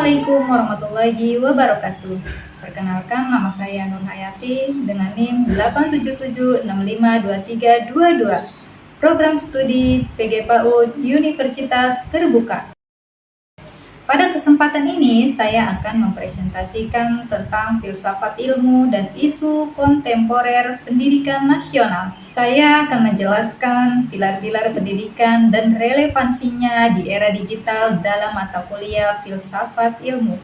Assalamualaikum warahmatullahi wabarakatuh. Perkenalkan, nama saya Nur Hayati dengan NIM 877652322. Program Studi PGPAUD Universitas Terbuka. Pada kesempatan ini, saya akan mempresentasikan tentang filsafat ilmu dan isu kontemporer pendidikan nasional. Saya akan menjelaskan pilar-pilar pendidikan dan relevansinya di era digital dalam mata kuliah filsafat ilmu.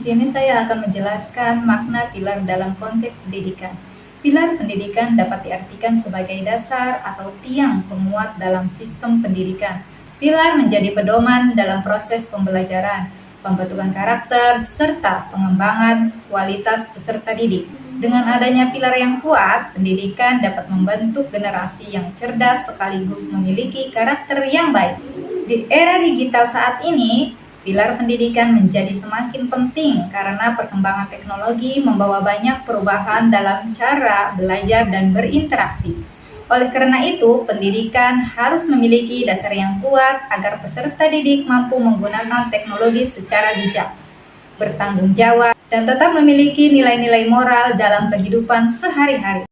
Di sini saya akan menjelaskan makna pilar dalam konteks pendidikan. Pilar pendidikan dapat diartikan sebagai dasar atau tiang penguat dalam sistem pendidikan. Pilar menjadi pedoman dalam proses pembelajaran, pembentukan karakter, serta pengembangan kualitas peserta didik. Dengan adanya pilar yang kuat, pendidikan dapat membentuk generasi yang cerdas sekaligus memiliki karakter yang baik. Di era digital saat ini, pilar pendidikan menjadi semakin penting karena perkembangan teknologi membawa banyak perubahan dalam cara belajar dan berinteraksi. Oleh karena itu, pendidikan harus memiliki dasar yang kuat agar peserta didik mampu menggunakan teknologi secara bijak, bertanggung jawab, dan tetap memiliki nilai-nilai moral dalam kehidupan sehari-hari.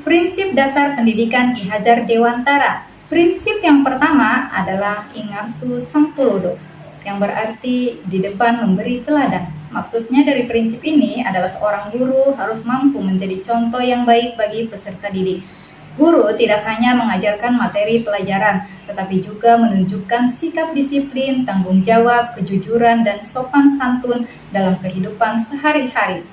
Prinsip dasar pendidikan Ki Hajar Dewantara. Prinsip yang pertama adalah Ingarsu Sangtulodo, yang berarti di depan memberi teladan. Maksudnya dari prinsip ini adalah seorang guru harus mampu menjadi contoh yang baik bagi peserta didik. Guru tidak hanya mengajarkan materi pelajaran, tetapi juga menunjukkan sikap disiplin, tanggung jawab, kejujuran, dan sopan santun dalam kehidupan sehari-hari.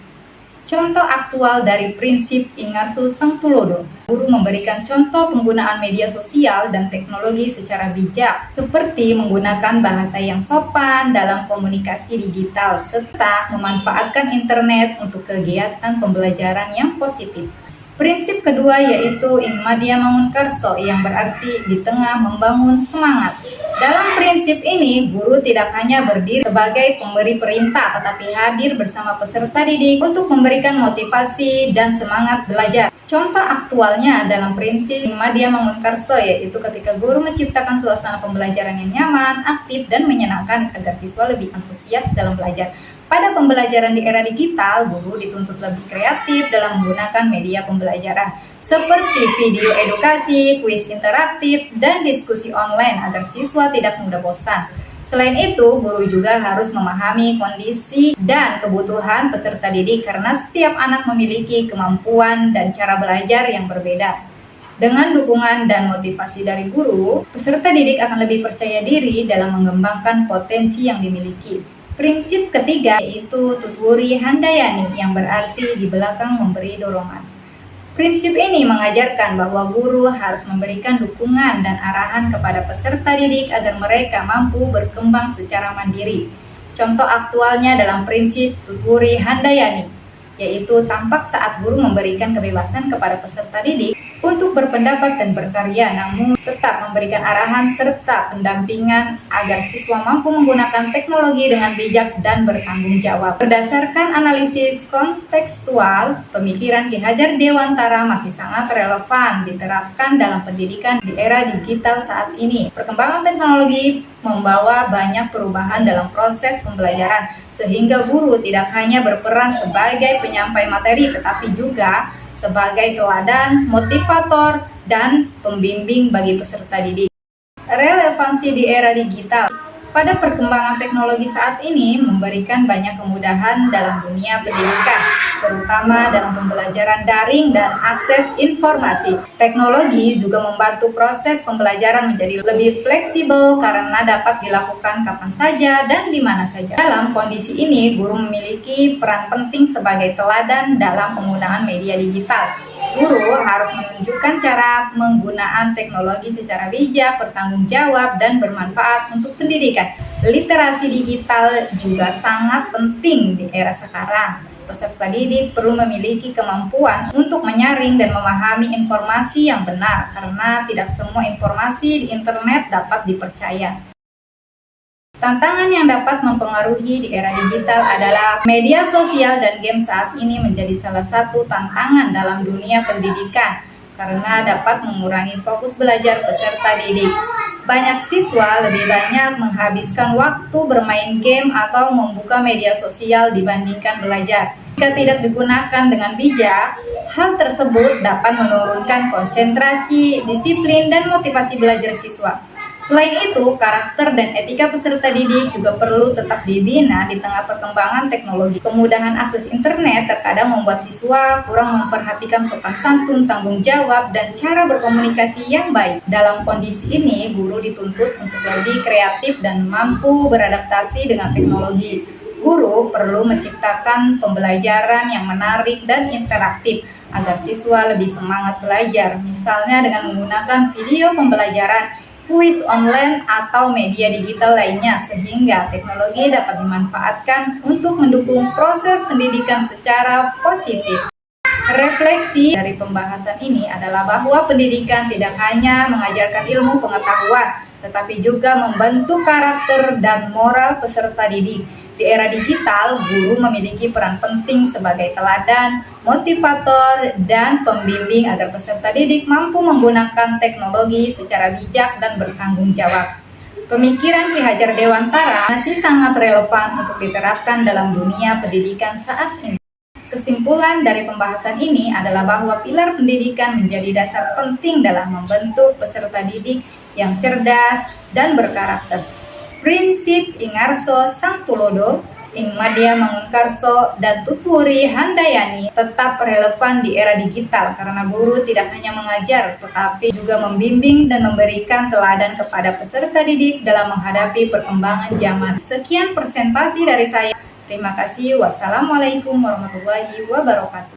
Contoh aktual dari prinsip Ingarsu Sangtulodo. Guru memberikan contoh penggunaan media sosial dan teknologi secara bijak, seperti menggunakan bahasa yang sopan dalam komunikasi digital, serta memanfaatkan internet untuk kegiatan pembelajaran yang positif. Prinsip kedua yaitu In Madya Mangunkarso, yang berarti di tengah membangun semangat. Dalam prinsip ini, guru tidak hanya berdiri sebagai pemberi perintah, tetapi hadir bersama peserta didik untuk memberikan motivasi dan semangat belajar. Contoh aktualnya dalam prinsip In Madya Mangunkarso yaitu ketika guru menciptakan suasana pembelajaran yang nyaman, aktif, dan menyenangkan agar siswa lebih antusias dalam belajar. Pada pembelajaran di era digital, guru dituntut lebih kreatif dalam menggunakan media pembelajaran, seperti video edukasi, kuis interaktif, dan diskusi online agar siswa tidak mudah bosan. Selain itu, guru juga harus memahami kondisi dan kebutuhan peserta didik karena setiap anak memiliki kemampuan dan cara belajar yang berbeda. Dengan dukungan dan motivasi dari guru, peserta didik akan lebih percaya diri dalam mengembangkan potensi yang dimiliki. Prinsip ketiga yaitu Tutwuri Handayani, yang berarti di belakang memberi dorongan. Prinsip ini mengajarkan bahwa guru harus memberikan dukungan dan arahan kepada peserta didik agar mereka mampu berkembang secara mandiri. Contoh aktualnya dalam prinsip Tutwuri Handayani, yaitu tampak saat guru memberikan kebebasan kepada peserta didik untuk berpendapat dan berkarya, namun tetap memberikan arahan serta pendampingan agar siswa mampu menggunakan teknologi dengan bijak dan bertanggung jawab. Berdasarkan analisis kontekstual, pemikiran Ki Hajar Dewantara masih sangat relevan diterapkan dalam pendidikan di era digital saat ini. Perkembangan teknologi membawa banyak perubahan dalam proses pembelajaran, sehingga guru tidak hanya berperan sebagai penyampai materi, tetapi juga sebagai teladan, motivator, dan pembimbing bagi peserta didik. Relevansi di era digital. Pada perkembangan teknologi saat ini memberikan banyak kemudahan dalam dunia pendidikan, terutama dalam pembelajaran daring dan akses informasi. Teknologi juga membantu proses pembelajaran menjadi lebih fleksibel karena dapat dilakukan kapan saja dan di mana saja. Dalam kondisi ini, guru memiliki peran penting sebagai teladan dalam penggunaan media digital. Guru harus menunjukkan cara penggunaan teknologi secara bijak, bertanggung jawab, dan bermanfaat untuk pendidikan. Literasi digital juga sangat penting di era sekarang. Peserta didik perlu memiliki kemampuan untuk menyaring dan memahami informasi yang benar, karena tidak semua informasi di internet dapat dipercaya. Tantangan yang dapat mempengaruhi di era digital adalah media sosial dan game saat ini menjadi salah satu tantangan dalam dunia pendidikan karena dapat mengurangi fokus belajar peserta didik. Banyak siswa lebih banyak menghabiskan waktu bermain game atau membuka media sosial dibandingkan belajar. Jika tidak digunakan dengan bijak, hal tersebut dapat menurunkan konsentrasi, disiplin, dan motivasi belajar siswa. Selain itu, karakter dan etika peserta didik juga perlu tetap dibina di tengah perkembangan teknologi. Kemudahan akses internet terkadang membuat siswa kurang memperhatikan sopan santun, tanggung jawab, dan cara berkomunikasi yang baik. Dalam kondisi ini, guru dituntut untuk lebih kreatif dan mampu beradaptasi dengan teknologi. Guru perlu menciptakan pembelajaran yang menarik dan interaktif agar siswa lebih semangat belajar, misalnya dengan menggunakan video pembelajaran, kuis online, atau media digital lainnya, sehingga teknologi dapat dimanfaatkan untuk mendukung proses pendidikan secara positif. Refleksi dari pembahasan ini adalah bahwa pendidikan tidak hanya mengajarkan ilmu pengetahuan, tetapi juga membentuk karakter dan moral peserta didik. Di era digital, guru memiliki peran penting sebagai teladan, motivator, dan pembimbing agar peserta didik mampu menggunakan teknologi secara bijak dan bertanggung jawab. Pemikiran Ki Hajar Dewantara masih sangat relevan untuk diterapkan dalam dunia pendidikan saat ini. Kesimpulan dari pembahasan ini adalah bahwa pilar pendidikan menjadi dasar penting dalam membentuk peserta didik yang cerdas dan berkarakter. Prinsip Ingarso Sangtulodo, Ing Madya Mangunkarso, dan Tuturi Handayani tetap relevan di era digital karena guru tidak hanya mengajar tetapi juga membimbing dan memberikan teladan kepada peserta didik dalam menghadapi perkembangan zaman. Sekian presentasi dari saya. Terima kasih. Wassalamualaikum warahmatullahi wabarakatuh.